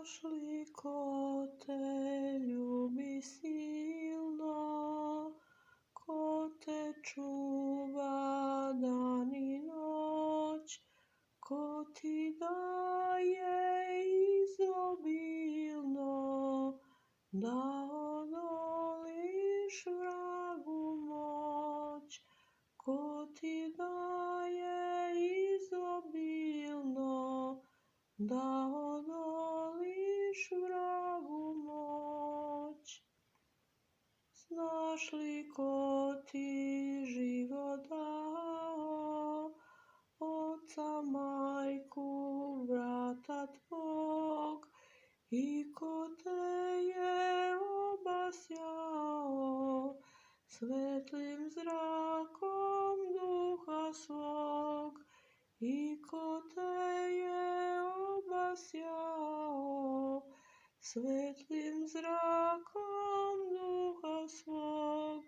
Našli ko te ljubi silno, ko te čuva dan i noć, ko ti daje izobilno, da odoliš vragu moć, ko ti daje izobilno, da odoliš vragu moć. Znaš li ko ti život dao, oca, majku, brata tvog, i ko te je obasjao svetlim zrakom duha svog, i ko te je obasjao svetlim zrakom duha svog.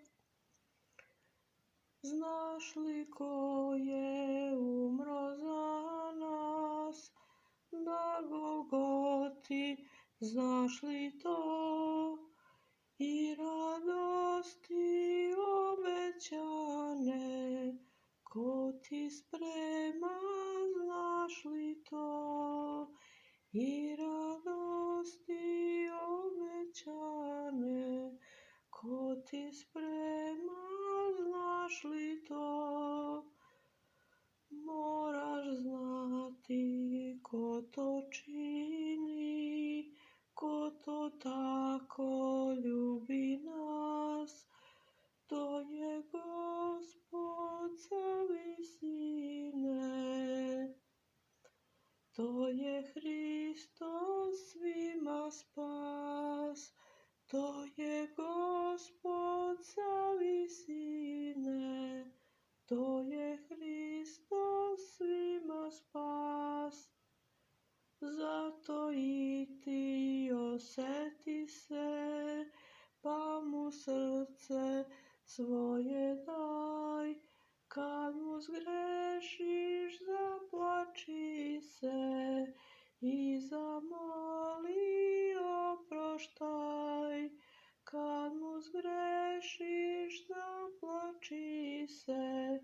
Znaš li ko je umro za nas na Golgoti, znaš li to? I radosti obećane ko ti sprema, znaš li to? I radosti obećane ko ti sprema, znaš li to? Moraš znati ko to čini, ko to tako ljubi nas, to je Gospod sa visine, to je Hristos svima spas, to je Gospod sa visine, to je Hristos svima spas. Zato i ti oseti se, pa mu srce svoje daj, kad mu zgrešiš zaplači se i zamoli oproštaj. Kad mu zgrešiš zaplači se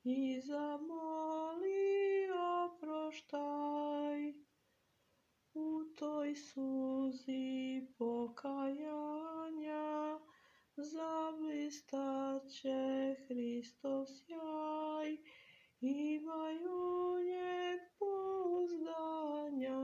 i zamoli oproštaj. U toj suzi pokajanja zablistaće Hristov sjaj, imaj u njeg pouzdanja,